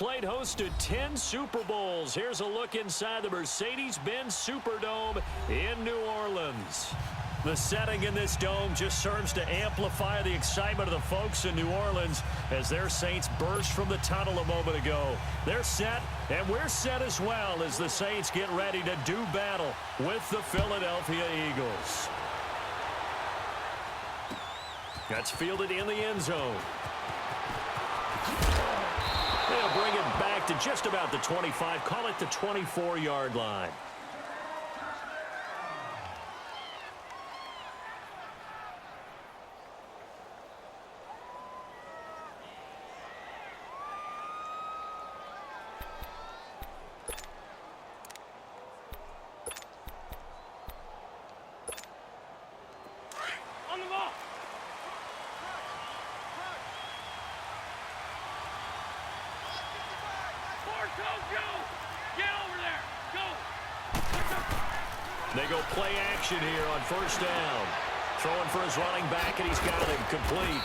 Played host to 10 Super Bowls. Here's a look inside the Mercedes-Benz Superdome in New Orleans. The setting in this dome just serves to amplify the excitement of the folks in New Orleans as their Saints burst from the tunnel a moment ago. They're set, and we're set as well as the Saints get ready to do battle with the Philadelphia Eagles. That's fielded in the end zone. They'll bring it back to just about the 25, call it the 24-yard line. On the ball. Get over there. Go. They go play action here on first down. Throwing for his running back, and he's got him complete.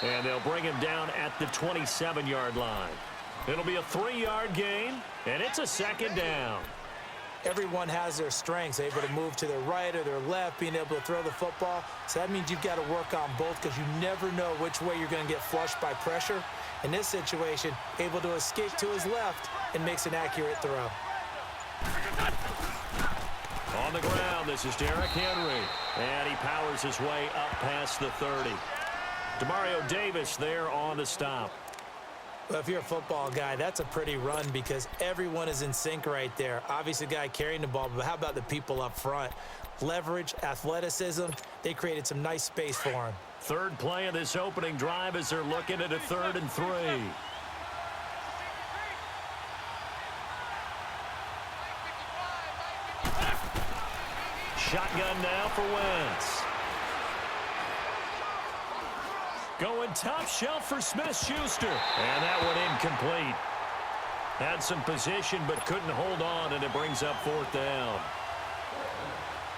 And they'll bring him down at the 27-yard line. It'll be a 3-yard gain, and it's a second down. Everyone has their strengths, able to move to their right or their left, being able to throw the football. So that means you've got to work on both because you never know which way you're going to get flushed by pressure. In this situation, able to escape to his left and makes an accurate throw. On the ground, this is Derrick Henry. And he powers his way up past the 30. Demario Davis there on the stop. Well, if you're a football guy, that's a pretty run because everyone is in sync right there. Obviously, the guy carrying the ball, but how about the people up front? Leverage, athleticism, they created some nice space for him. Third play of this opening drive as they're looking at a 3rd and 3. Shotgun now for Wentz. Going top shelf for Smith-Schuster. And that one incomplete. Had some position but couldn't hold on, and it brings up 4th down.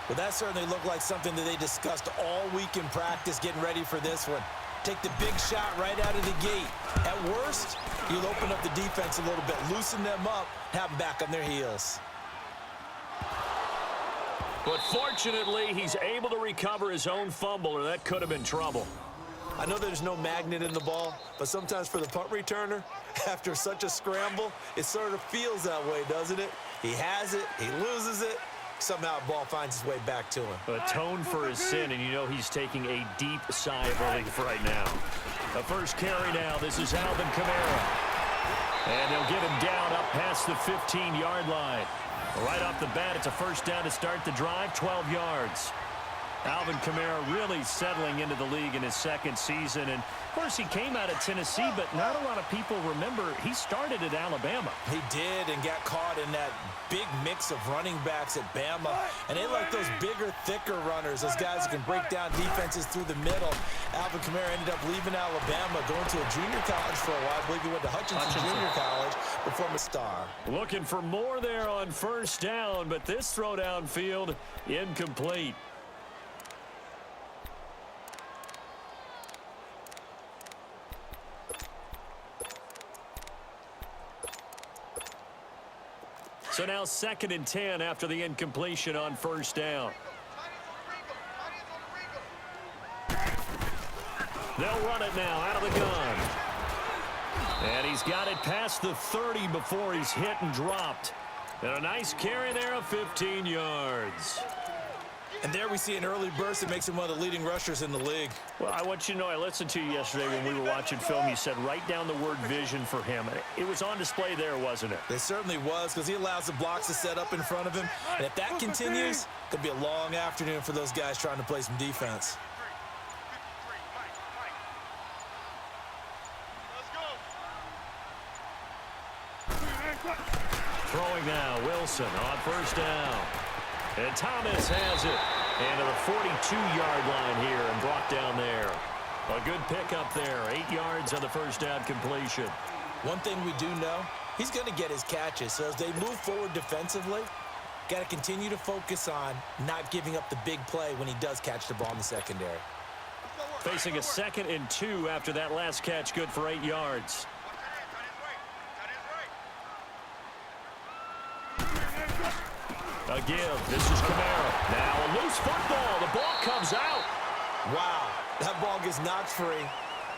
Well, that certainly looked like something that they discussed all week in practice getting ready for this one. Take the big shot right out of the gate. At worst, you'll open up the defense a little bit, loosen them up, have them back on their heels. But fortunately, he's able to recover his own fumble, or that could have been trouble. I know there's no magnet in the ball, but sometimes for the punt returner, after such a scramble, it sort of feels that way, doesn't it? He has it, he loses it, somehow the ball finds its way back to him. Atone for his sin, and you know he's taking a deep sigh of relief right now. The first carry now, this is Alvin Kamara. And they'll get him down up past the 15-yard line. Right off the bat, it's a first down to start the drive, 12 yards. Alvin Kamara really settling into the league in his second season. And, of course, he came out of Tennessee, but not a lot of people remember he started at Alabama. He did and got caught in that big mix of running backs at Bama. And they like those bigger, thicker runners, those guys who can break down defenses through the middle. Alvin Kamara ended up leaving Alabama, going to a junior college for a while. I believe he went to Hutchinson Junior College before a star. Looking for more there on first down, but this throw downfield incomplete. So now 2nd and 10 after the incompletion on first down. They'll run it now out of the gun. And he's got it past the 30 before he's hit and dropped. And a nice carry there of 15 yards. And there we see an early burst that makes him one of the leading rushers in the league. Well, I want you to know, I listened to you yesterday when we were watching film. You said write down the word vision for him. It was on display there, wasn't it? It certainly was, because he allows the blocks to set up in front of him. And if that continues, it could be a long afternoon for those guys trying to play some defense. Throwing now, Wilson on first down. And Thomas has it. And to the 42-yard line here and brought down there. A good pickup there. 8 yards on the first down completion. One thing we do know, he's going to get his catches. So as they move forward defensively, got to continue to focus on not giving up the big play when he does catch the ball in the secondary. Facing a 2nd and 2 after that last catch, good for 8 yards. A give. This is Kamara. Now a loose football. The ball comes out. Wow, that ball gets knocked free,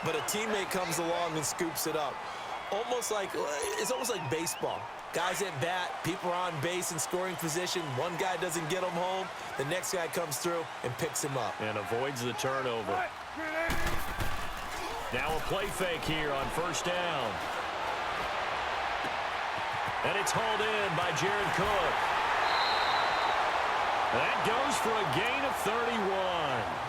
but a teammate comes along and scoops it up. It's almost like baseball. Guys at bat, people are on base in scoring position. One guy doesn't get him home. The next guy comes through and picks him up. And avoids the turnover. Now a play fake here on first down. And it's hauled in by Jared Cook. That goes for a gain of 31.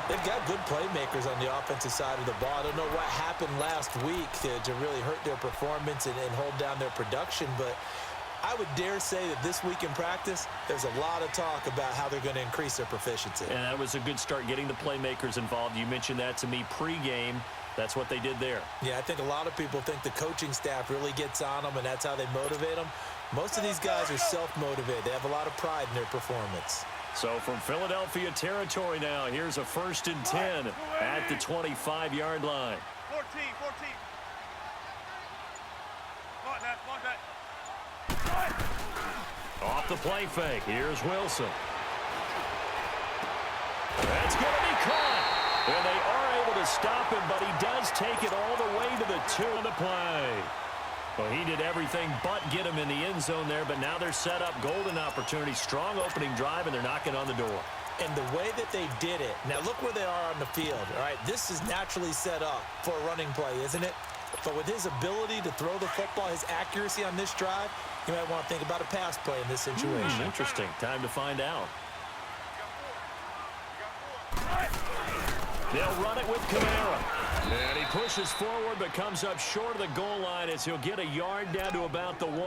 They've got good playmakers on the offensive side of the ball. I don't know what happened last week to really hurt their performance and hold down their production, but I would dare say that this week in practice, there's a lot of talk about how they're going to increase their proficiency. And that was a good start, getting the playmakers involved. You mentioned that to me pregame. That's what they did there. Yeah, I think a lot of people think the coaching staff really gets on them, and that's how they motivate them. Most of these guys are self-motivated. They have a lot of pride in their performance. So from Philadelphia territory now, here's a 1st and 10 at the 25-yard line. 14. Off the play fake, here's Wilson. That's going to be caught. And they are able to stop him, but he does take it all the way to the 2 on the play. Well, he did everything but get him in the end zone there, but now they're set up. Golden opportunity, strong opening drive, and they're knocking on the door. And the way that they did it, now look where they are on the field. All right, this is naturally set up for a running play, isn't it? But with his ability to throw the football, his accuracy on this drive, you might want to think about a pass play in this situation. Interesting. Time to find out. They'll run it with Kamara. And he pushes forward but comes up short of the goal line as he'll get a yard down to about the 1.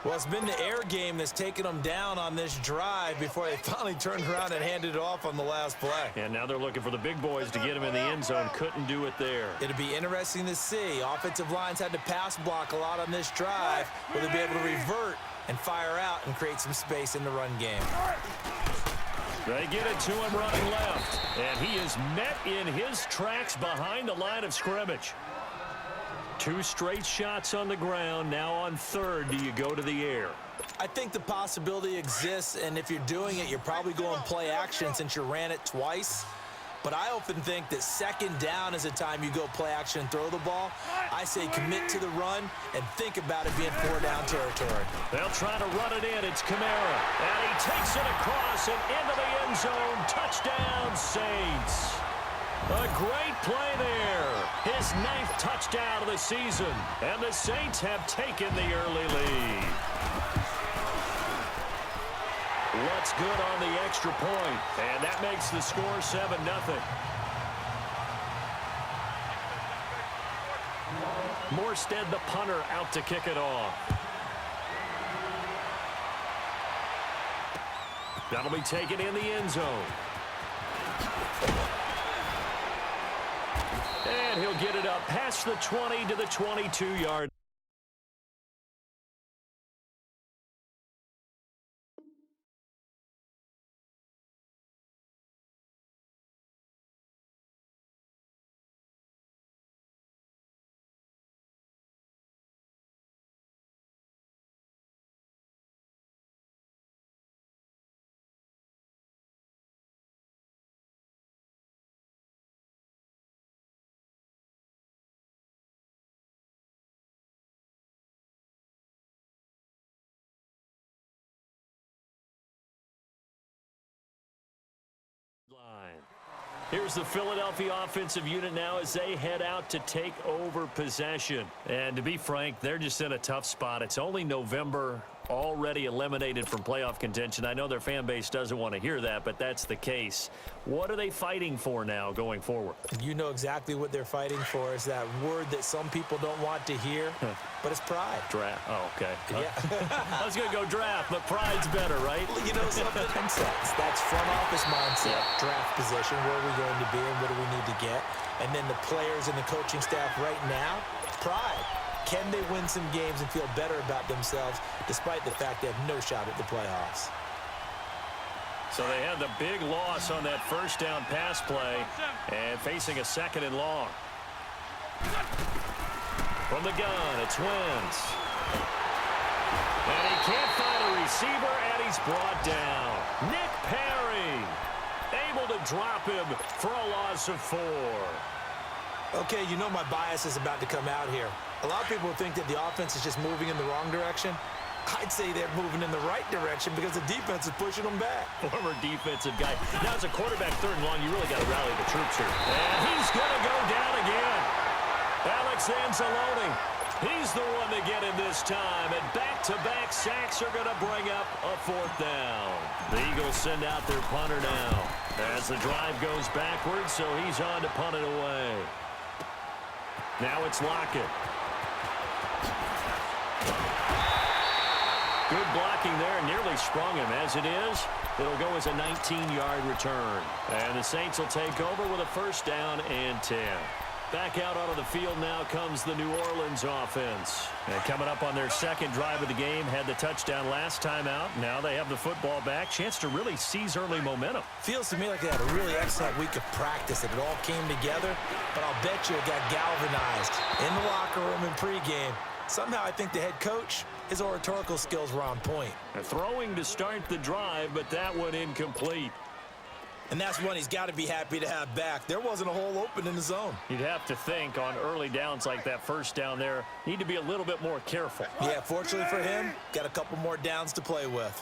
Well, it's been the air game that's taken them down on this drive before they finally turned around and handed it off on the last play. And now they're looking for the big boys to get him in the end zone. Couldn't do it there. It'll be interesting to see. Offensive lines had to pass block a lot on this drive. Will they be able to revert and fire out and create some space in the run game? They get it to him running left. And he is met in his tracks behind the line of scrimmage. 2 straight shots on the ground. Now on 3rd, do you go to the air? I think the possibility exists, and if you're doing it, you're probably going play action since you ran it twice. But I often think that 2nd down is a time you go play action and throw the ball. I say commit to the run and think about it being 4-down territory. They'll try to run it in. It's Kamara. And he takes it across and into the end zone. Touchdown, Saints. A great play there. His 9th touchdown of the season. And the Saints have taken the early lead. What's good on the extra point? And that makes the score 7-0. Morstead, the punter, out to kick it off. That'll be taken in the end zone. And he'll get it up past the 20 to the 22-yard. Here's the Philadelphia offensive unit now as they head out to take over possession. And to be frank, they're just in a tough spot. It's only November, already eliminated from playoff contention. I know their fan base doesn't want to hear that, but that's the case. What are they fighting for now going forward? You know exactly what they're fighting for. Is that word that some people don't want to hear, but it's pride. Draft. Oh, okay. Yeah. I was going to go draft, but pride's better, right? You know something? That's front office mindset. Draft position. Where are we going to be and what do we need to get? And then the players and the coaching staff right now, pride. Can they win some games and feel better about themselves despite the fact they have no shot at the playoffs? So they had the big loss on that first down pass play and facing a 2nd and long. From the gun, it's Wentz. And he can't find a receiver, and he's brought down. Nick Perry able to drop him for a loss of 4. Okay, you know my bias is about to come out here. A lot of people think that the offense is just moving in the wrong direction. I'd say they're moving in the right direction because the defense is pushing them back. Former defensive guy. Now, as a quarterback, 3rd and long, you really got to rally the troops here. And he's going to go down again. Alex Anzalone, he's the one to get him this time. And back-to-back sacks are going to bring up a 4th down. The Eagles send out their punter now as the drive goes backwards, so he's on to punt it away. Now it's Lockett. Good blocking there, nearly sprung him. As it is, it'll go as a 19-yard return. And the Saints will take over with a 1st down and 10. Back out onto the field now comes the New Orleans offense. And coming up on their 2nd drive of the game, had the touchdown last time out. Now they have the football back. Chance to really seize early momentum. Feels to me like they had a really excellent week of practice, that it all came together. But I'll bet you it got galvanized in the locker room in pregame. Somehow I think the head coach, his oratorical skills were on point. Throwing to start the drive, but that one incomplete. And that's one he's got to be happy to have back. There wasn't a hole open in the zone. You'd have to think on early downs like that 1st down there, need to be a little bit more careful. Yeah, fortunately for him, got a couple more downs to play with.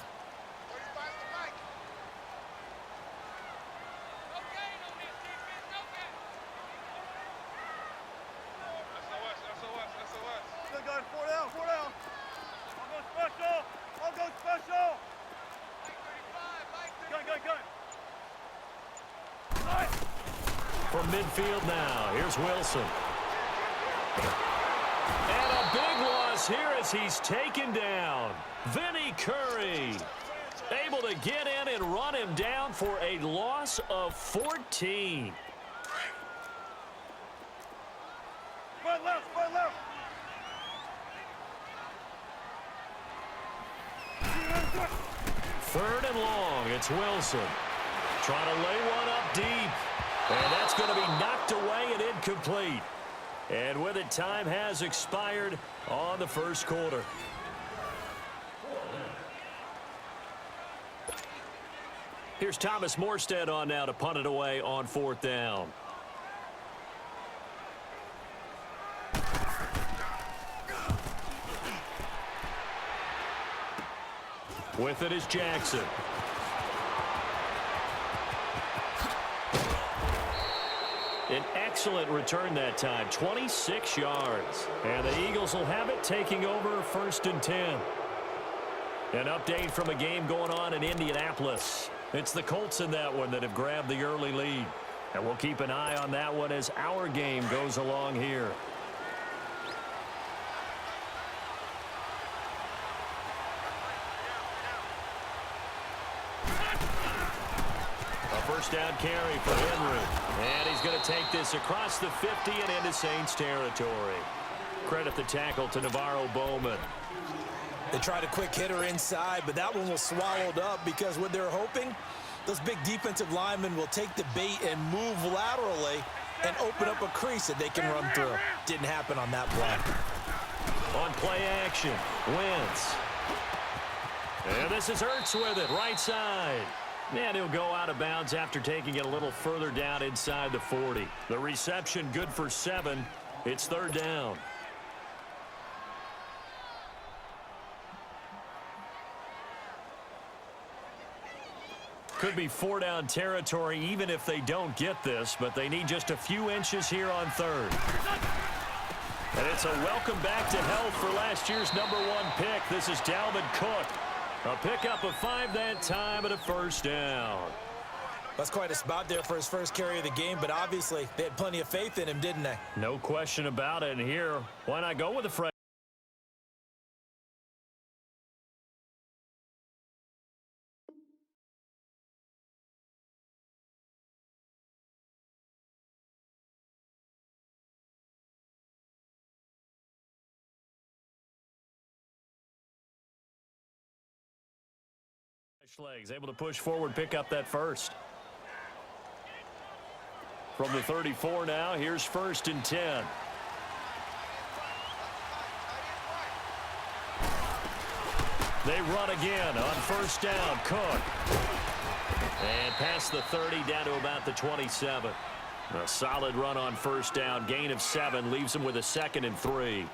From midfield now, here's Wilson. And a big loss here as he's taken down. Vinny Curry able to get in and run him down for a loss of 14. Right left, right left. 3rd and long, it's Wilson. Trying to lay one up deep. And that's going to be knocked away and incomplete. And with it, time has expired on the 1st quarter. Here's Thomas Morstead on now to punt it away on 4th down. With it is Jackson. An excellent return that time, 26 yards. And the Eagles will have it, taking over 1st and 10. An update from a game going on in Indianapolis. It's the Colts in that one that have grabbed the early lead. And we'll keep an eye on that one as our game goes along here. First down carry for Henry. And he's going to take this across the 50 and into Saints territory. Credit the tackle to Navarro Bowman. They tried a quick hitter inside, but that one was swallowed up because what they're hoping, those big defensive linemen will take the bait and move laterally and open up a crease that they can run through. Didn't happen on that play. On play action, Wentz. And this is Ertz with it, right side. And he'll go out of bounds after taking it a little further down inside the 40. The reception good for 7. It's 3rd down. Could be 4-down territory even if they don't get this, but they need just a few inches here on 3rd. And it's a welcome back to health for last year's #1 pick. This is Dalvin Cook. A pickup of 5 that time and a 1st down. That's quite a spot there for his first carry of the game, but obviously they had plenty of faith in him, didn't they? No question about it. And here, why not go with the freshman? Legs able to push forward, pick up that 1st. From the 34 now, here's 1st and 10. They run again on first down. Cook. And past the 30 down to about the 27. A solid run on first down. Gain of 7 leaves them with a 2nd and 3.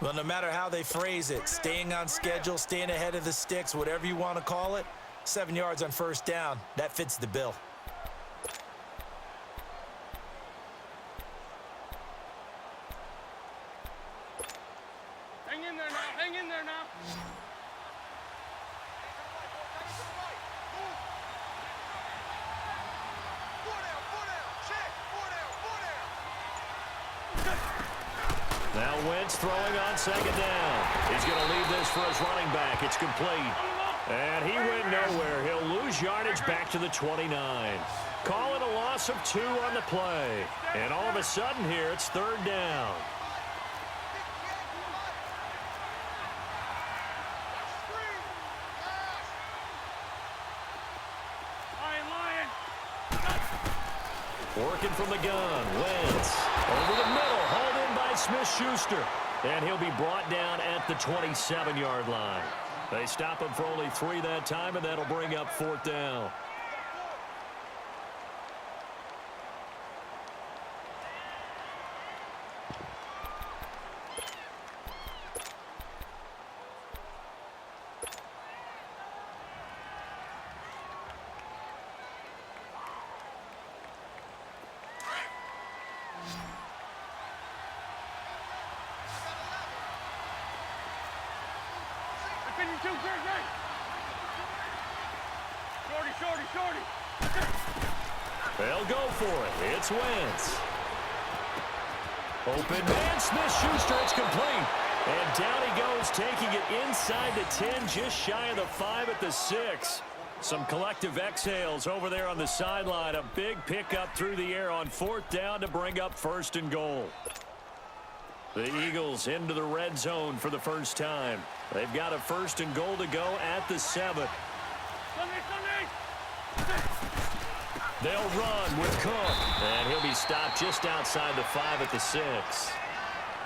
Well, no matter how they phrase it, staying on schedule, staying ahead of the sticks, whatever you want to call it, 7 yards on first down, that fits the bill. Hang in there now. Hang in there now. Now Wentz throwing on 2nd down. He's going to leave this for his running back. It's complete. And he went nowhere. He'll lose yardage back to the 29. Call it a loss of 2 on the play. And all of a sudden here, it's 3rd down. Working from the gun. Wentz over the middle. Hauled in by Smith-Schuster. And he'll be brought down at the 27-yard line. They stop him for only 3 that time, and that'll bring up 4th down. They'll go for it. It's Wentz. Open man, Smith-Schuster. It's complete. And down he goes, taking it inside the 10, just shy of the 5 at the 6. Some collective exhales over there on the sideline. A big pickup through the air on 4th down to bring up 1st and goal. The Eagles into the red zone for the first time. They've got a 1st and goal to go at the 7. They'll run with Cook. And he'll be stopped just outside the 5 at the 6.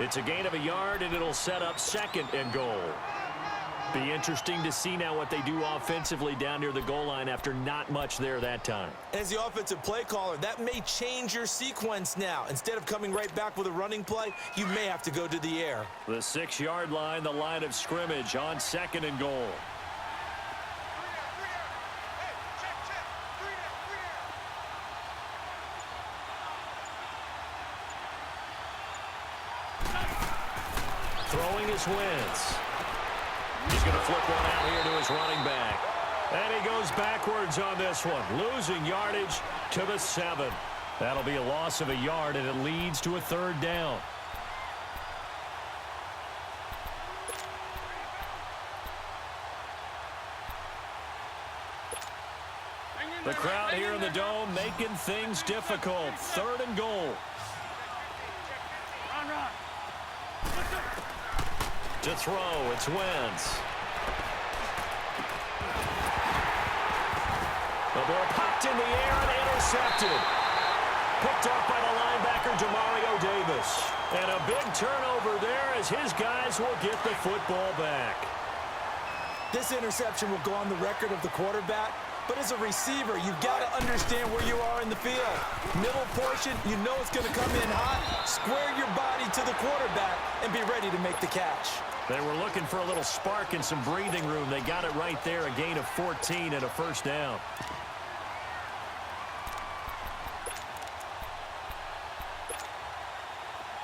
It's a gain of a yard, and it'll set up 2nd and goal. Be interesting to see now what they do offensively down near the goal line after not much there that time. As the offensive play caller, that may change your sequence now. Instead of coming right back with a running play, you may have to go to the air. The 6-yard line, the line of scrimmage on 2nd and goal. Throwing is Wentz. He's going to flip one out here to his running back. And he goes backwards on this one, losing yardage to the 7. That'll be a loss of a yard, and it leads to a 3rd down. The crowd here in the Dome making things difficult. 3rd and goal. To throw, it's Wentz. The ball popped in the air and intercepted. Picked off by the linebacker, Demario Davis. And a big turnover there as his guys will get the football back. This interception will go on the record of the quarterback. But as a receiver, you've got to understand where you are in the field. Middle portion, you know it's going to come in hot. Square your body to the quarterback and be ready to make the catch. They were looking for a little spark and some breathing room. They got it right there, a gain of 14 and a 1st down.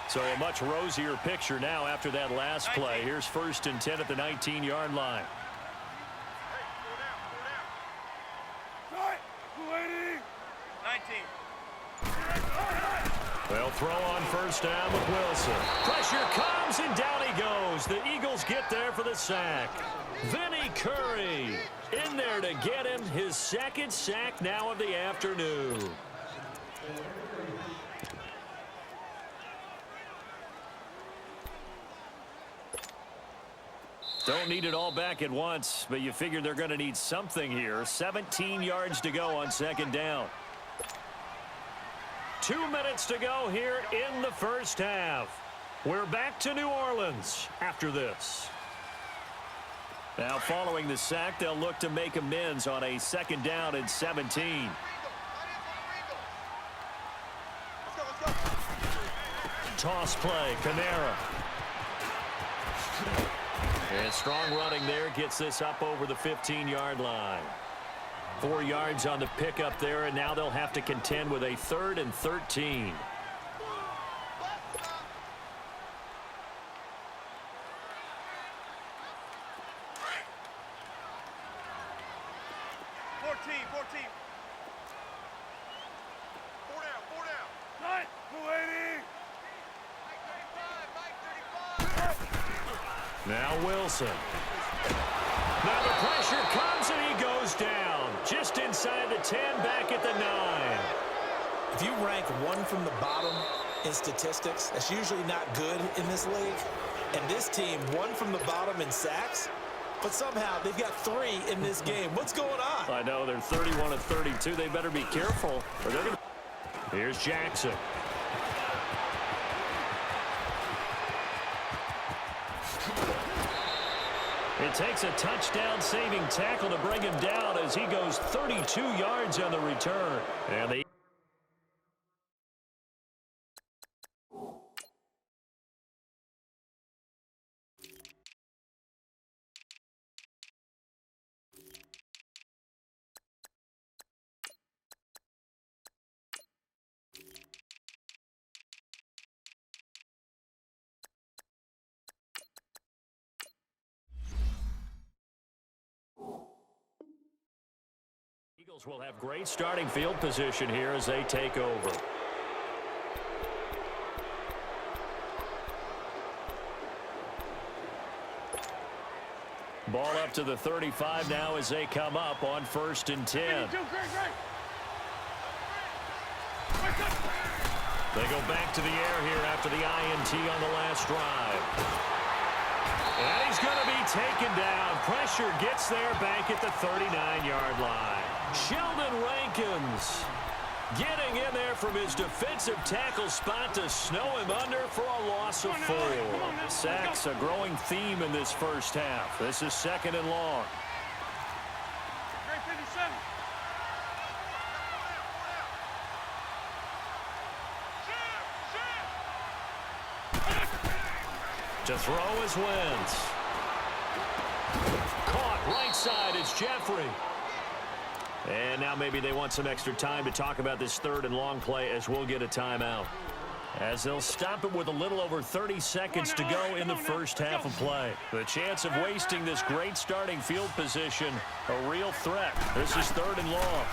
So a much rosier picture now after that last play. Here's 1st and 10 at the 19-yard line. They'll throw on 1st down with Wilson. Pressure comes, and down he goes. The Eagles get there for the sack. Vinny Curry in there to get him his 2nd sack now of the afternoon. Don't need it all back at once, but you figure they're going to need something here. 17 yards to go on 2nd down. 2 minutes to go here in the first half. We're back to New Orleans after this. Now following the sack, they'll look to make amends on a 2nd down and 17. Toss play, Kamara. And strong running there gets this up over the 15-yard line. 4 yards on the pickup there, and now they'll have to contend with a 3rd and 13. 14. 4 down. 9. 280. Now Wilson. Now the pressure comes and he goes down. Just inside the 10, back at the 9. If you rank one from the bottom in statistics, that's usually not good in this league. And this team, one from the bottom in sacks, but somehow they've got 3 in this game. What's going on? I know, they're 31 of 32. They better be careful, or they're going to... Here's Jackson. It takes a touchdown-saving tackle to bring him down as he goes 32 yards on the return. And the Eagles will have great starting field position here as they take over. Ball up to the 35 now as they come up on 1st and 10. They go back to the air here after the INT on the last drive. And he's going to be taken down. Pressure gets there back at the 39-yard line. Sheldon Rankins getting in there from his defensive tackle spot to snow him under for a loss of 4. Sacks a growing theme in this first half. This is 2nd and long. To throw is Wentz. Caught right side is Jeffrey. And now maybe they want some extra time to talk about this 3rd and long play as we'll get a timeout. As they'll stop it with a little over 30 seconds to go in the first half of play. The chance of wasting this great starting field position, a real threat. This is 3rd and long.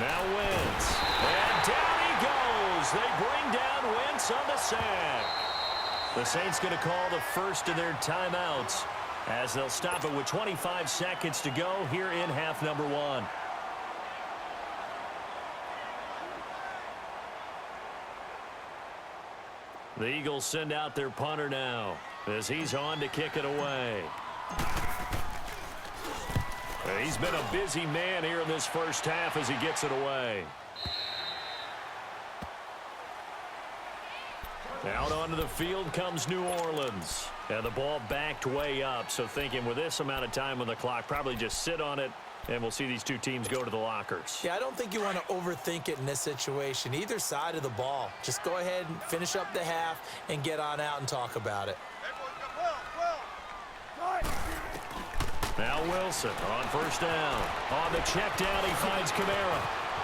Now Wentz. And down he goes. They bring down Wentz on the sack. The Saints going to call the first of their timeouts as they'll stop it with 25 seconds to go here in half number 1. The Eagles send out their punter now as he's on to kick it away. He's been a busy man here in this first half as he gets it away. Out onto the field comes New Orleans. And the ball backed way up, so thinking with this amount of time on the clock, probably just sit on it, and we'll see these two teams go to the lockers. Yeah, I don't think you want to overthink it in this situation. Either side of the ball. Just go ahead and finish up the half and get on out and talk about it. Now Wilson on 1st down. On the check down, he finds Kamara.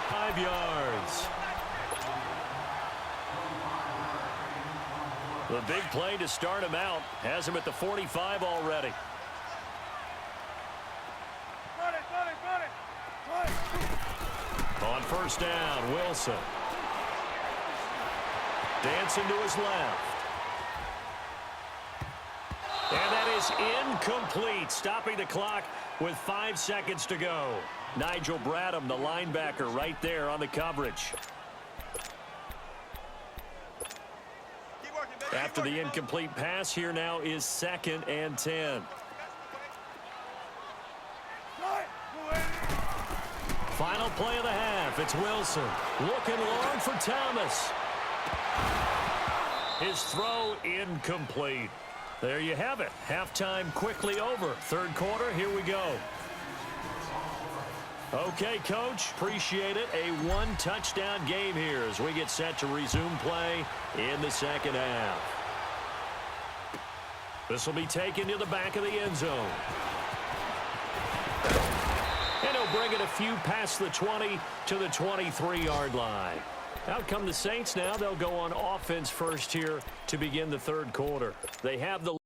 5 yards. The big play to start him out has him at the 45 already. On 1st down, Wilson. Dancing to his left. And that is incomplete, stopping the clock with 5 seconds to go. Nigel Bradham, the linebacker, right there on the coverage. After the incomplete pass, here now is 2nd and 10. Final play of the half. It's Wilson looking long for Thomas. His throw incomplete. There you have it. Halftime quickly over. Third quarter, here we go. Okay, Coach, appreciate it. A one-touchdown game here as we get set to resume play in the second half. This will be taken to the back of the end zone. And he'll bring it a few past the 20 to the 23-yard line. Out come the Saints now. They'll go on offense first here to begin the third quarter. They have the lead.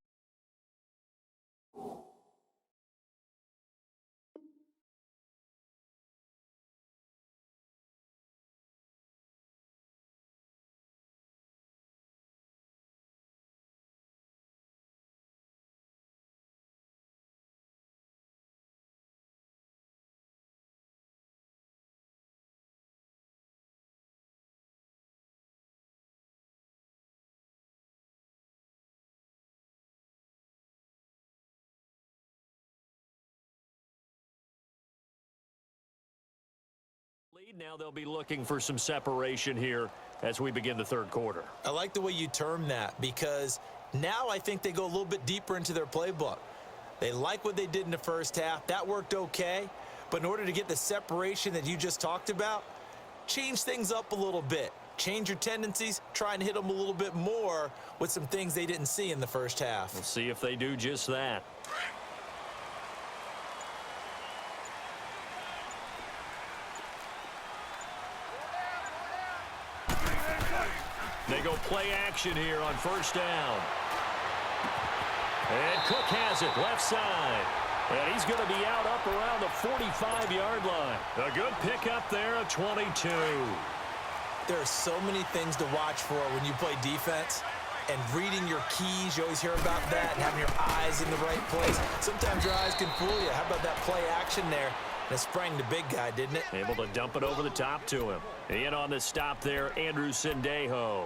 Now they'll be looking for some separation here as we begin the third quarter. I like the way you term that because now I think they go a little bit deeper into their playbook. They like what they did in the first half. That worked okay. But in order to get the separation that you just talked about, change things up a little bit. Change your tendencies, try and hit them a little bit more with some things they didn't see in the first half. We'll see if they do just that. They go play action here on first down. And Cook has it left side. And he's going to be out up around the 45-yard line. A good pickup there of 22. There are so many things to watch for when you play defense. And reading your keys, you always hear about that, and having your eyes in the right place. Sometimes your eyes can fool you. How about that play action there? And it sprang the big guy, didn't it? Able to dump it over the top to him. In on the stop there, Andrew Sendejo.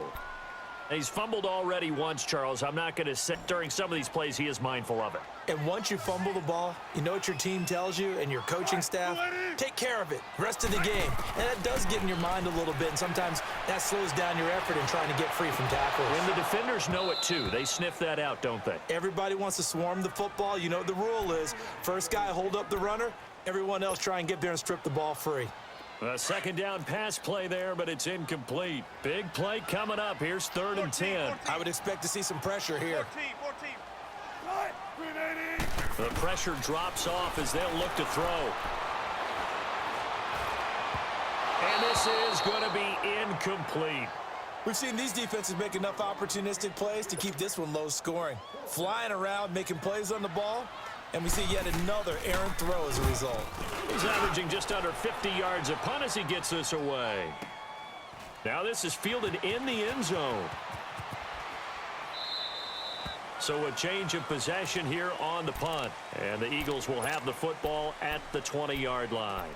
He's fumbled already once, Charles. I'm not going to say during some of these plays he is mindful of it. And once you fumble the ball, you know what your team tells you and your coaching staff? Take care of it. Rest of the game. And that does get in your mind a little bit, and sometimes that slows down your effort in trying to get free from tackles. And the defenders know it too. They sniff that out, don't they? Everybody wants to swarm the football. You know what the rule is. First guy hold up the runner. Everyone else try and get there and strip the ball free. A second down pass play there, but it's incomplete. Big play coming up. Here's 3rd and 10. I would expect to see some pressure here. 14. The pressure drops off as they'll look to throw. And this is going to be incomplete. We've seen these defenses make enough opportunistic plays to keep this one low scoring. Flying around, making plays on the ball. And we see yet another errant throw as a result. He's averaging just under 50 yards a punt as he gets this away. Now this is fielded in the end zone. So a change of possession here on the punt. And the Eagles will have the football at the 20-yard line.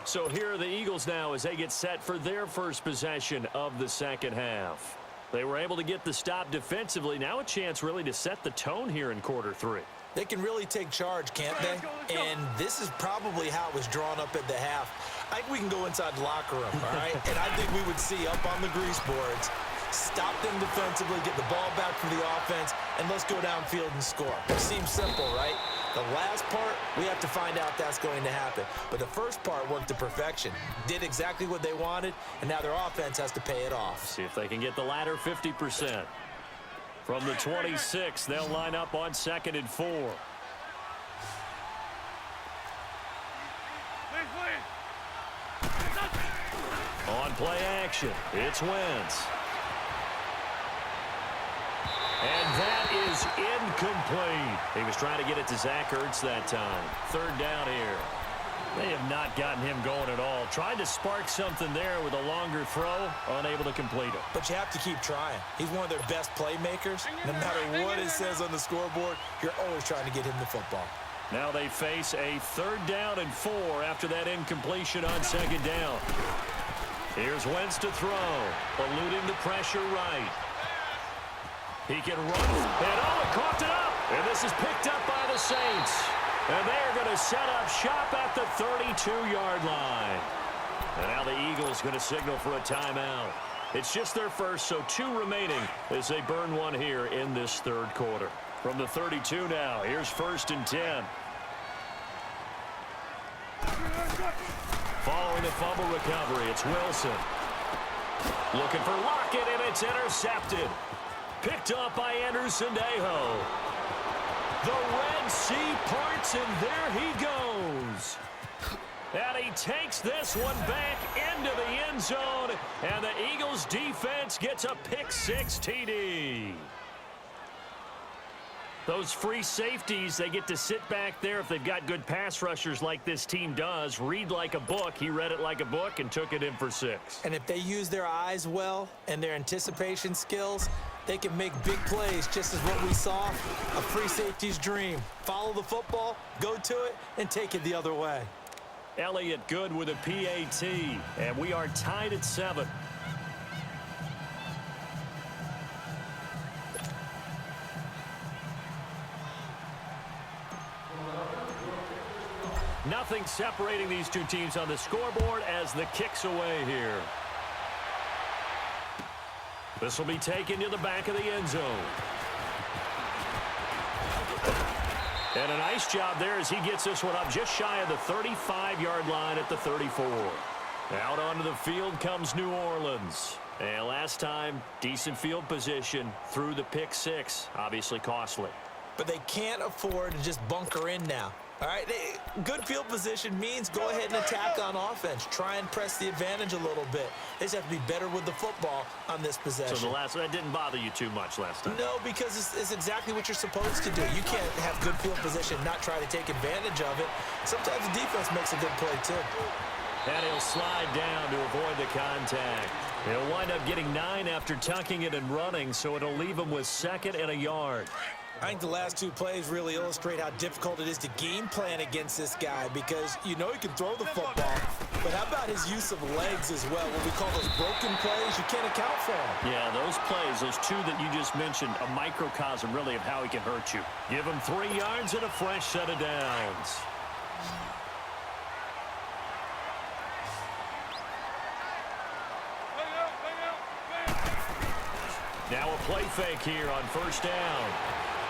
So here are the Eagles now as they get set for their first possession of the second half. They were able to get the stop defensively. Now a chance really to set the tone here in quarter 3. They can really take charge, can't they? And this is probably how it was drawn up at the half. I think we can go inside the locker room, all right? And I think we would see up on the grease boards, stop them defensively, get the ball back from the offense, and let's go downfield and score. It seems simple, right? The last part, we have to find out that's going to happen. But the first part worked to perfection. Did exactly what they wanted, and now their offense has to pay it off. See if they can get the latter 50%. From the 26, they'll line up on 2nd and 4. On play action, it's Wentz. And that is incomplete. He was trying to get it to Zach Ertz that time. 3rd down here. They have not gotten him going at all. Tried to spark something there with a longer throw, unable to complete it. But you have to keep trying. He's one of their best playmakers. No matter what it says on the scoreboard, you're always trying to get him the football. Now they face a 3rd down and 4 after that incompletion on 2nd down. Here's Wentz to throw, eluding the pressure right. He can run, and it coughed it up. And this is picked up by the Saints. And they are going to set up shop at the 32-yard line. And now the Eagles going to signal for a timeout. It's just their first, so 2 remaining as they burn one here in this 3rd quarter. From the 32 now, here's 1st and 10. Following the fumble recovery, it's Wilson. Looking for Lockett, and it's intercepted. Picked up by Anderson-Dejo. The Red Sea parts, and there he goes. And he takes this one back into the end zone, and the Eagles defense gets a pick-6 TD. Those free safeties, they get to sit back there if they've got good pass rushers like this team does. Read like a book. He read it like a book and took it in for 6. And if they use their eyes well and their anticipation skills, they can make big plays, just as what we saw, a free safety's dream. Follow the football, go to it, and take it the other way. Elliott good with a PAT, and we are tied at 7. Nothing separating these two teams on the scoreboard as the kick's away here. This will be taken to the back of the end zone. And a nice job there as he gets this one up just shy of the 35-yard line at the 34. Out onto the field comes New Orleans. And last time, decent field position through the pick-6. Obviously costly. But they can't afford to just bunker in now. All right, good field position means go ahead and attack on offense. Try and press the advantage a little bit. They just have to be better with the football on this possession. So that didn't bother you too much last time? No, because it's exactly what you're supposed to do. You can't have good field position and not try to take advantage of it. Sometimes the defense makes a good play, too. And he'll slide down to avoid the contact. He'll wind up getting 9 after tucking it and running, so it'll leave him with 2nd and a yard. I think the last 2 plays really illustrate how difficult it is to game plan against this guy because you know he can throw the football, but how about his use of legs as well? What we call those broken plays, you can't account for them. Yeah, those plays, those 2 that you just mentioned, a microcosm really of how he can hurt you. Give him 3 yards and a fresh set of downs. Now a play fake here on 1st down.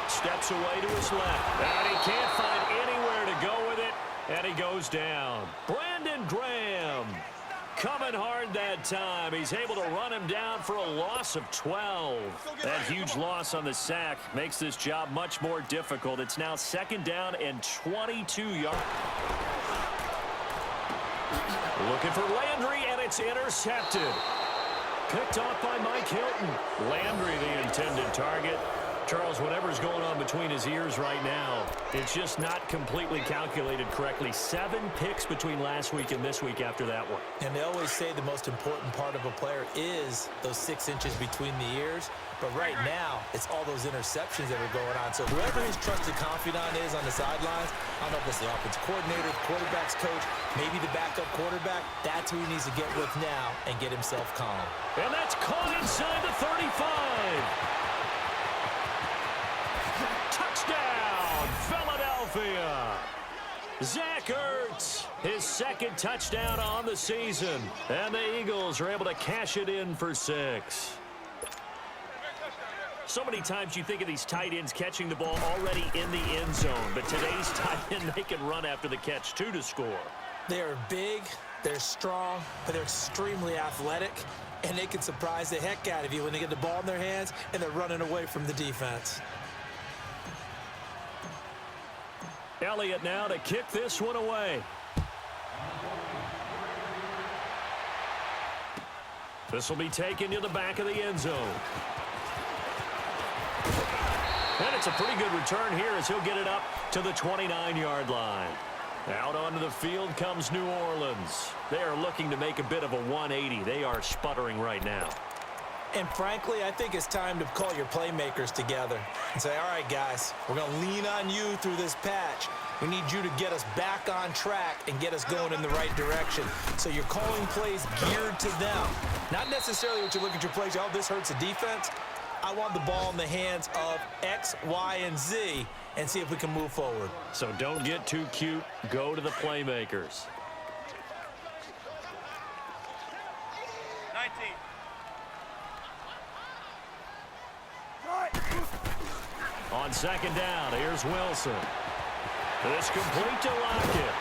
Steps away to his left. And he can't find anywhere to go with it. And he goes down. Brandon Graham coming hard that time. He's able to run him down for a loss of 12. That huge loss on the sack makes this job much more difficult. It's now 2nd down and 22 yards. Looking for Landry, and it's intercepted. Picked off by Mike Hilton. Landry, the intended target. Charles, whatever's going on between his ears right now, it's just not completely calculated correctly. 7 picks between last week and this week after that one. And they always say the most important part of a player is those 6 inches between the ears. But right now, it's all those interceptions that are going on. So whoever his trusted confidant is on the sidelines, I don't know if it's the offensive coordinator, the quarterback's coach, maybe the backup quarterback, that's who he needs to get with now and get himself calm. And that's caught inside the 35. Touchdown, Philadelphia. Zach Ertz, his 2nd touchdown on the season. And the Eagles are able to cash it in for 6. So many times you think of these tight ends catching the ball already in the end zone. But today's tight end, they can run after the catch, too, to score. They are big, they're strong, but they're extremely athletic. And they can surprise the heck out of you when they get the ball in their hands and they're running away from the defense. Elliott now to kick this one away. This will be taken to the back of the end zone. And it's a pretty good return here as he'll get it up to the 29-yard line. Out onto the field comes New Orleans. They are looking to make a bit of a 180. They are sputtering right now. And frankly, I think it's time to call your playmakers together and say, all right, guys, we're going to lean on you through this patch. We need you to get us back on track and get us going in the right direction. So you're calling plays geared to them. Not necessarily what you look at your plays, oh, this hurts the defense. I want the ball in the hands of X, Y, and Z and see if we can move forward. So don't get too cute. Go to the playmakers. 19. On on second down. Here's Wilson. This complete to Lockett.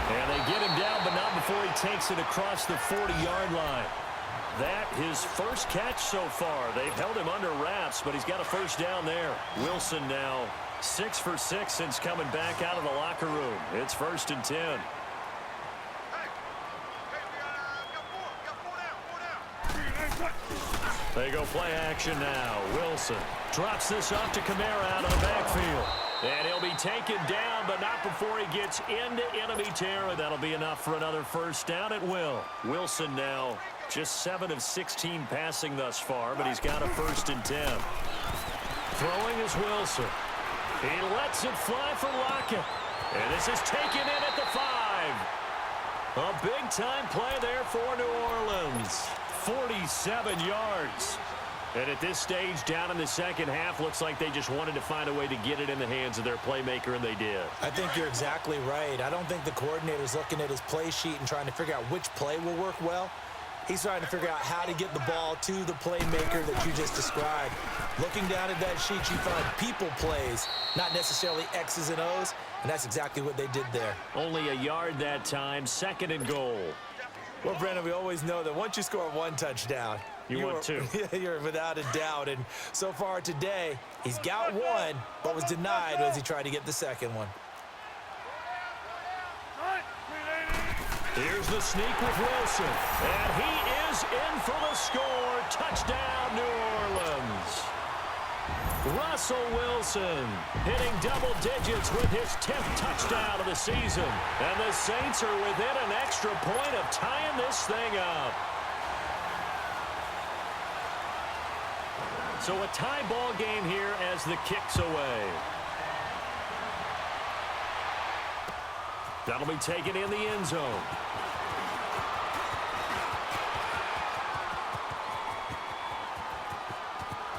And they get him down, but not before he takes it across the 40-yard line. That his first catch so far. They've held him under wraps, but he's got a first down there. Wilson now 6 for 6 since coming back out of the locker room. It's 1st and 10. They go play action now. Wilson drops this off to Kamara out of the backfield. And he'll be taken down, but not before he gets into enemy territory. That'll be enough for another first down at will. Wilson now just 7 of 16 passing thus far, but he's got a 1st and 10. Throwing is Wilson. He lets it fly for Lockett. And this is taken in at the 5. A big-time play there for New Orleans. 47 yards. And at this stage, down in the second half, looks like they just wanted to find a way to get it in the hands of their playmaker, and they did. I think you're exactly right. I don't think the coordinator's looking at his play sheet and trying to figure out which play will work well. He's trying to figure out how to get the ball to the playmaker that you just described. Looking down at that sheet, you find people plays, not necessarily X's and O's, and that's exactly what they did there. Only a yard that time, 2nd and goal. Well, Brandon, we always know that once you score 1 touchdown, you want 2. You're without a doubt. And so far today, he's got 1, but was denied as he tried to get the 2nd one. Here's the sneak with Wilson. And he is in for the score. Touchdown, New Orleans. Russell Wilson hitting double digits with his 10th touchdown of the season. And the Saints are within an extra point of tying this thing up. So a tie ball game here as the kick's away. That'll be taken in the end zone.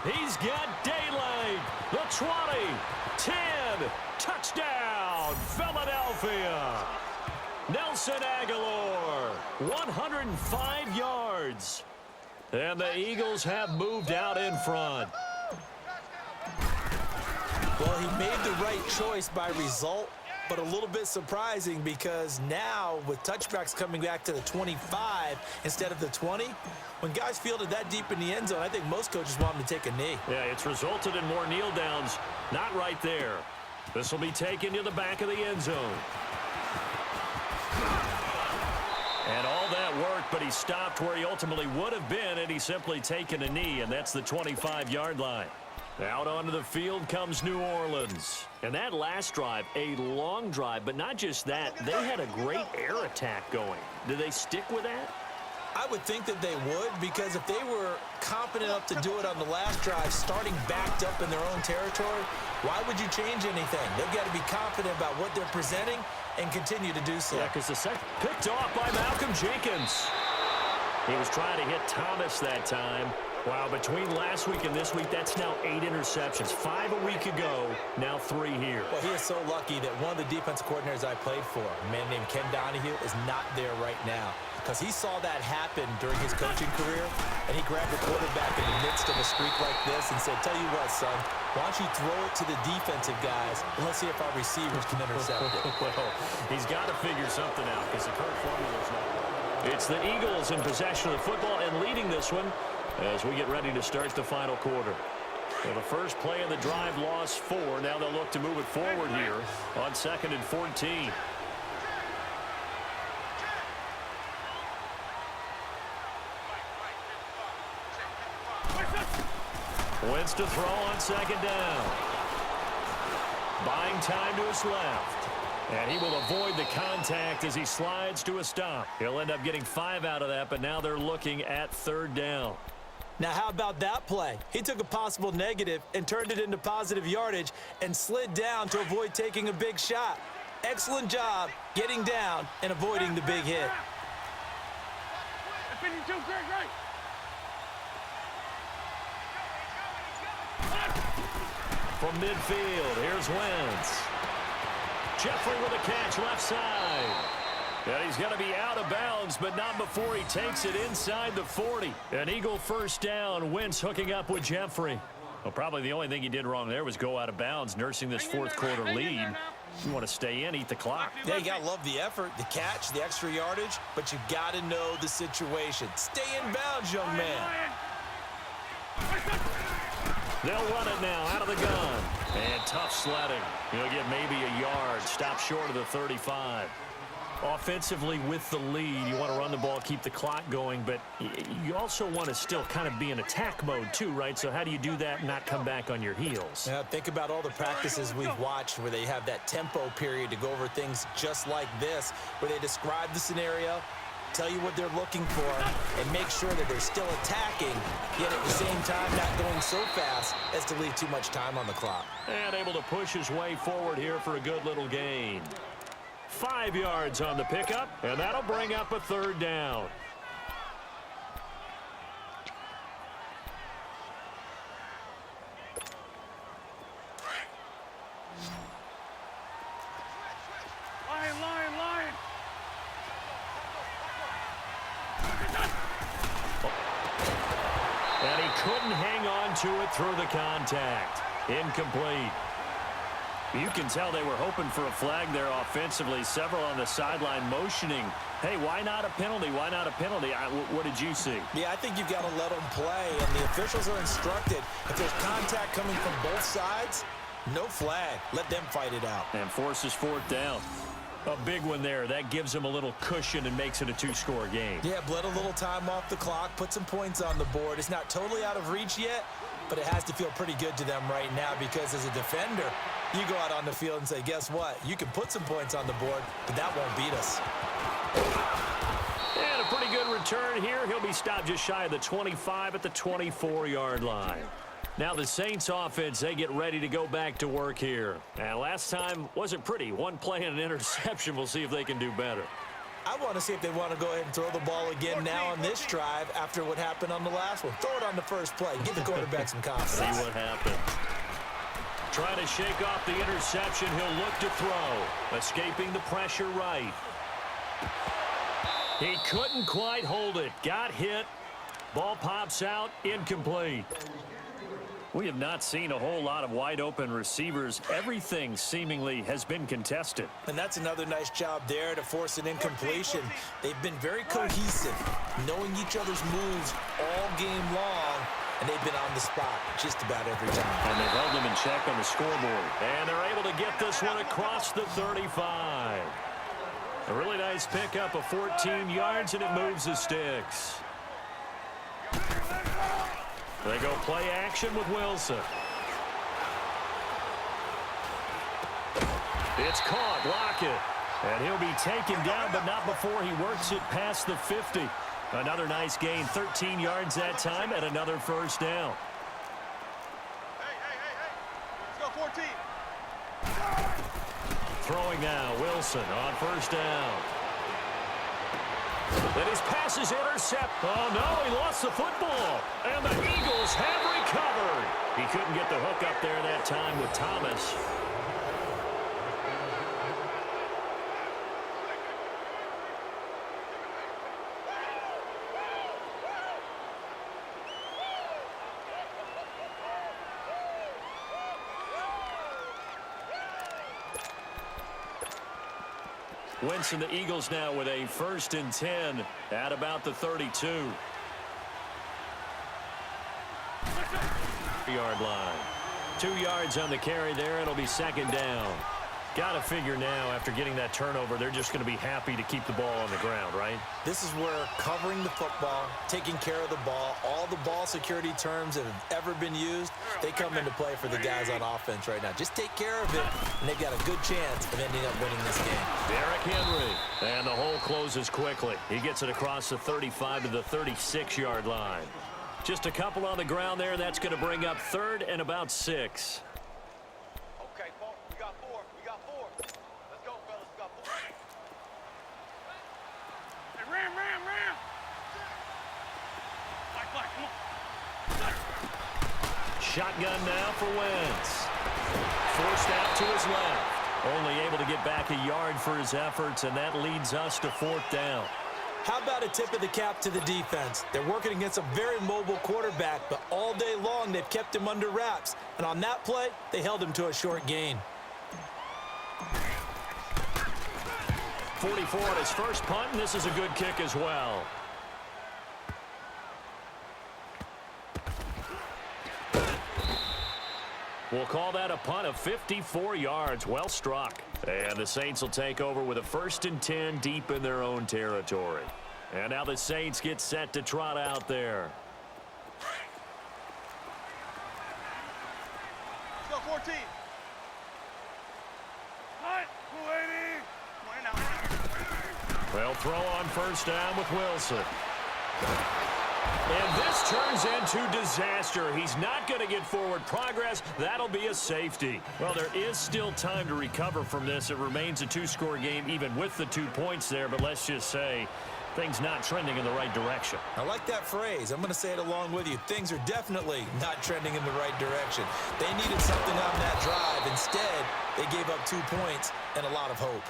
He's got daylight. The 20, 10, touchdown, Philadelphia. Nelson Aguilar, 105 yards. And the Eagles have moved out in front. Well, he made the right choice by result, but a little bit surprising because now with touchbacks coming back to the 25 instead of the 20, when guys fielded that deep in the end zone, I think most coaches want them to take a knee. Yeah, it's resulted in more kneel downs. Not right there. This will be taken to the back of the end zone. And all that worked, but he stopped where he ultimately would have been, and he's simply taken a knee, and that's the 25-yard line. Out onto the field comes New Orleans. And that last drive, a long drive, but not just that. They had a great air attack going. Did they stick with that? I would think that they would, because if they were confident enough to do it on the last drive, starting backed up in their own territory, why would you change anything? They've got to be confident about what they're presenting and continue to do so. Yeah, because the second picked off by Malcolm Jenkins. He was trying to hit Thomas that time. Wow, between last week and this week, that's now 8 interceptions. 5 a week ago, now 3 here. Well, he is so lucky that one of the defensive coordinators I played for, a man named Ken Donahue, is not there right now. Because he saw that happen during his coaching career, and he grabbed the quarterback in the midst of a streak like this and said, tell you what, son, why don't you throw it to the defensive guys, and let's see if our receivers can intercept it. Well, he's got to figure something out because the current formula's not. It's the Eagles in possession of the football and leading this one as we get ready to start the final quarter. Well, the first play of the drive lost 4. Now they'll look to move it forward here on 2nd and 14. Wentz to throw on 2nd down. Buying time to his left. And he will avoid the contact as he slides to a stop. He'll end up getting 5 out of that, but now they're looking at 3rd down. Now, how about that play? He took a possible negative and turned it into positive yardage and slid down to avoid taking a big shot. Excellent job getting down and avoiding the big hit. From midfield, here's Wentz. Jeffrey with a catch left side. And he's going to be out of bounds, but not before he takes it inside the 40. An Eagle first down. Wentz hooking up with Jeffrey. Well, probably the only thing he did wrong there was go out of bounds, nursing this fourth quarter lead. You want to stay in, eat the clock. Yeah, you got to love the effort, the catch, the extra yardage, but you got to know the situation. Stay in bounds, young man. They'll run it now out of the gun. And tough sledding. He'll get maybe a yard. Stop short of the 35. Offensively with the lead, you want to run the ball, keep the clock going, but you also want to still kind of be in attack mode too, right? So how do you do that and not come back on your heels? Now, think about all the practices we've watched where they have that tempo period to go over things just like this, where they describe the scenario, tell you what they're looking for, and make sure that they're still attacking, yet at the same time not going so fast as to leave too much time on the clock. And able to push his way forward here for a good little gain. 5 yards on the pickup, and that'll bring up a third down. Lion. And he couldn't hang on to it through the contact. Incomplete. You can tell they were hoping for a flag there offensively. Several on the sideline motioning, hey, why not a penalty? Why not a penalty? What did you see? Yeah, I think you've got to let them play, and the officials are instructed. If there's contact coming from both sides, no flag. Let them fight it out. And forces fourth down. A big one there. That gives them a little cushion and makes it a 2-score game. Yeah, bled a little time off the clock, put some points on the board. It's not totally out of reach yet, but it has to feel pretty good to them right now because as a defender, you go out on the field and say, guess what? You can put some points on the board, but that won't beat us. And a pretty good return here. He'll be stopped just shy of the 25 at the 24-yard line. Now the Saints offense, they get ready to go back to work here. And last time wasn't pretty. One play and an interception. We'll see if they can do better. I want to see if they want to go ahead and throw the ball again now on this drive after what happened on the last one. Throw it on the first play. Give the quarterback some confidence. See what happens. Trying to shake off the interception. He'll look to throw. Escaping the pressure right. He couldn't quite hold it. Got hit. Ball pops out. Incomplete. We have not seen a whole lot of wide-open receivers. Everything seemingly has been contested. And that's another nice job there to force an incompletion. They've been very cohesive, knowing each other's moves all game long, and they've been on the spot just about every time. And they've held them in check on the scoreboard. And they're able to get this one across the 35. A really nice pickup of 14 yards, and it moves the sticks. They go play action with Wilson. It's caught. Lockett. And he'll be taken down, but not before he works it past the 50. Another nice gain. 13 yards that time and another first down. Let's go 14. Throwing now. Wilson on first down. And his pass is intercepted. Oh, no, he lost the football. And the Eagles have recovered. He couldn't get the hook up there that time with Thomas. Wentz and the Eagles now with a 1st and 10 at about the 32. Yard line. 2 yards on the carry there. It'll be second down. Got to figure now after getting that turnover, they're just going to be happy to keep the ball on the ground, right? This is where covering the football, taking care of the ball, all the ball security terms that have ever been used, they come into play for the guys on offense right now. Just take care of it, and they've got a good chance of ending up winning this game. Derrick Henry. And the hole closes quickly. He gets it across the 35 to the 36-yard line. Just a couple on the ground there, and that's going to bring up 3rd and about 6. Okay, Paul, we got 4. Let's go, fellas. We got 4. Hey, ram. Black, come on. Shotgun now for Wentz. Forced out to his left. Only able to get back a yard for his efforts, and that leads us to 4th down. How about a tip of the cap to the defense? They're working against a very mobile quarterback, but all day long they've kept him under wraps. And on that play, they held him to a short gain. 44 on his first punt, and this is a good kick as well. We'll call that a punt of 54 yards. Well struck. And the Saints will take over with a 1st and 10 deep in their own territory. And now the Saints get set to trot out there. Let's go 14. They'll throw on first down with Wilson. And this turns into disaster. He's not going to get forward progress. That'll be a safety. Well, there is still time to recover from this. It remains a 2-score game even with the 2 points there, but let's just say things not trending in the right direction. I like that phrase. I'm going to say it along with you. Things are definitely not trending in the right direction. They needed something on that drive. Instead, they gave up 2 points and a lot of hope.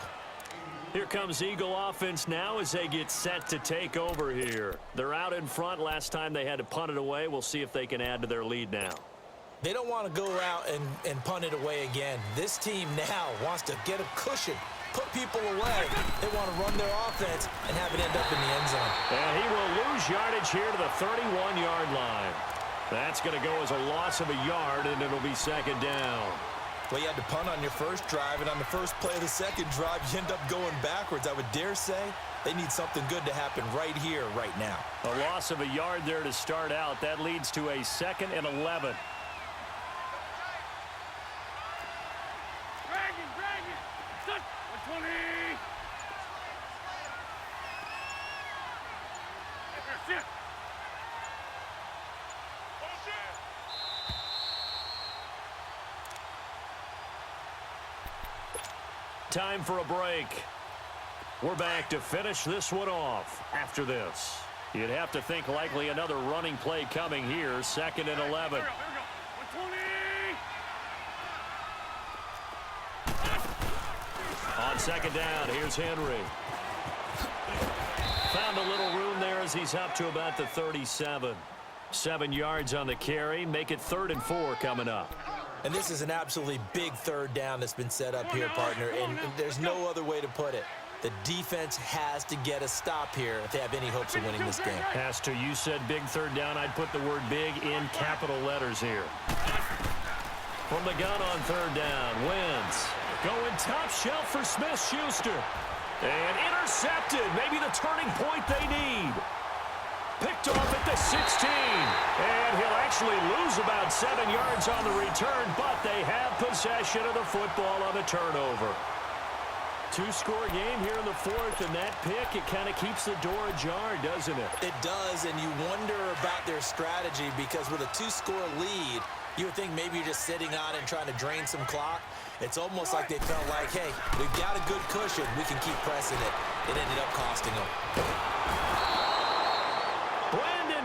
Here comes Eagle offense now as they get set to take over here. They're out in front. Last time they had to punt it away. We'll see if they can add to their lead now. They don't want to go out and punt it away again. This team now wants to get a cushion, put people away. They want to run their offense and have it end up in the end zone. And he will lose yardage here to the 31-yard line. That's going to go as a loss of a yard, and it'll be 2nd down. Well, you had to punt on your first drive, and on the first play of the second drive, you end up going backwards. I would dare say they need something good to happen right here, right now. A loss of a yard there to start out. That leads to a 2nd and 11. Time for a break. We're back to finish this one off after this. You'd have to think likely another running play coming here. 2nd and 11. On 2nd down, here's Henry. Found a little room there as he's up to about the 37. 7 yards on the carry. Make it 3rd and 4 coming up. And this is an absolutely big 3rd down that's been set up here, partner, and there's no other way to put it. The defense has to get a stop here if they have any hopes of winning this game. Has to. You said big 3rd down. I'd put the word big in capital letters here. From the gun on 3rd down, Wentz going top shelf for Smith-Schuster. And intercepted. Maybe the turning point they need. Picked off at the 16. And he'll actually lose about 7 yards on the return, but they have possession of the football on the turnover. 2-score game here in the 4th, and that pick, it kind of keeps the door ajar, doesn't it? It does, and you wonder about their strategy because with a 2-score lead, you would think maybe you're just sitting on it and trying to drain some clock. It's almost like they felt like, hey, we've got a good cushion. We can keep pressing it. It ended up costing them.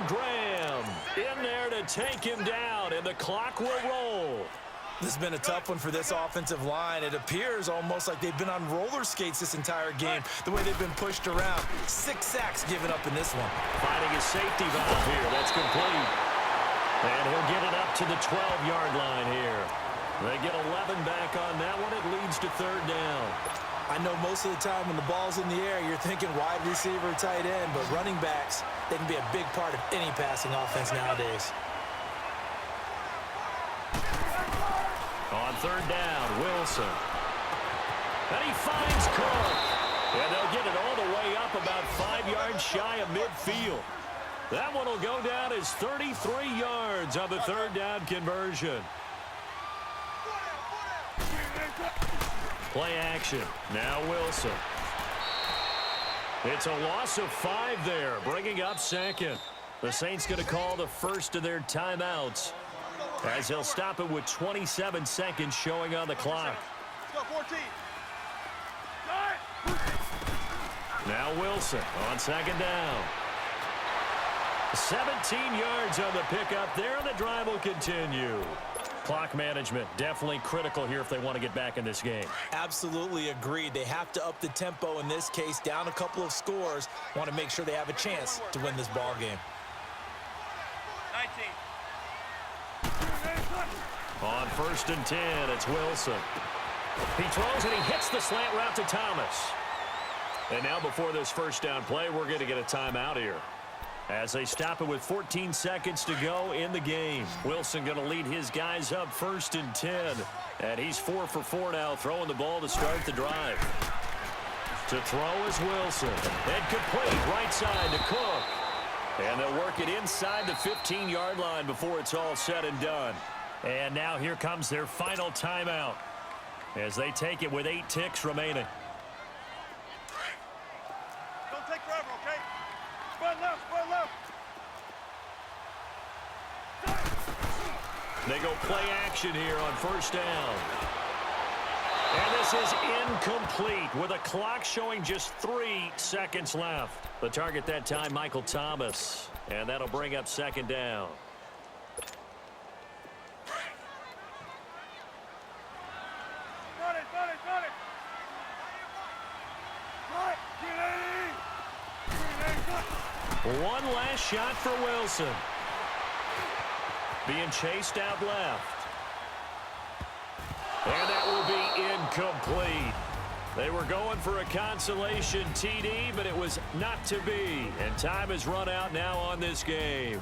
Graham in there to take him down, and the clock will roll. This has been a tough one for this offensive line. It appears almost like they've been on roller skates this entire game, the way they've been pushed around. 6 sacks given up in this one. Finding a safety valve here. That's complete. And he'll get it up to the 12-yard line here. They get 11 back on that one. It leads to 3rd down. I know most of the time when the ball's in the air, you're thinking wide receiver, tight end, but running backs, they can be a big part of any passing offense nowadays. On 3rd down, Wilson. And he finds Cook. And they'll get it all the way up about 5 yards shy of midfield. That one will go down as 33 yards on the 3rd down conversion. Play action. Now Wilson. It's a loss of 5 there, bringing up 2nd. The Saints going to call the first of their timeouts as they'll stop it with 27 seconds showing on the clock. Let's go 14. Now Wilson on 2nd down. 17 yards on the pickup there, and the drive will continue. Clock management, definitely critical here if they want to get back in this game. Absolutely agreed. They have to up the tempo in this case, down a couple of scores. Want to make sure they have a chance to win this ball game. 19. On 1st and 10, it's Wilson. He throws and he hits the slant route to Thomas. And now before this first down play, we're going to get a timeout here, as they stop it with 14 seconds to go in the game. Wilson going to lead his guys up 1st and 10. And he's 4 for 4 now, throwing the ball to start the drive. To throw is Wilson. And complete right side to Cook. And they'll work it inside the 15-yard line before it's all said and done. And now here comes their final timeout, as they take it with 8 ticks remaining. Don't take forever, okay? Spread left, spread left. They go play action here on 1st down. And this is incomplete with a clock showing just 3 seconds left. The target that time, Michael Thomas. And that'll bring up 2nd down. Got it, got it, got it. Right, One last shot for Wilson. Being chased out left. And that will be incomplete. They were going for a consolation TD, but it was not to be. And time has run out now on this game.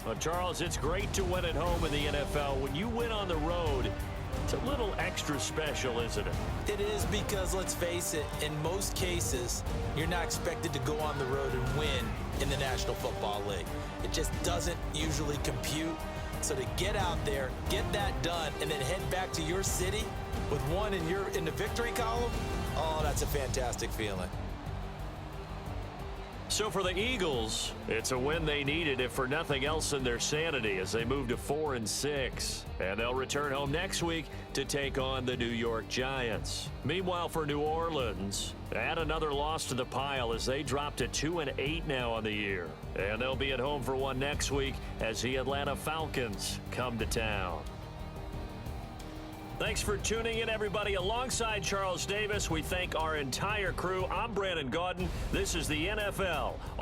Well, Charles, it's great to win at home in the NFL. When you win on the road, it's a little extra special, isn't it? It is, because, let's face it, in most cases, you're not expected to go on the road and win in the National Football League. It just doesn't usually compute. So to get out there, get that done, and then head back to your city with one in the victory column, oh, that's a fantastic feeling. So for the Eagles, it's a win they needed, if for nothing else, in their sanity, as they move to 4-6. And they'll return home next week to take on the New York Giants. Meanwhile, for New Orleans, add another loss to the pile as they drop to 2-8 now on the year. And they'll be at home for one next week as the Atlanta Falcons come to town. Thanks for tuning in, everybody. Alongside Charles Davis, we thank our entire crew. I'm Brandon Gaudin. This is the NFL.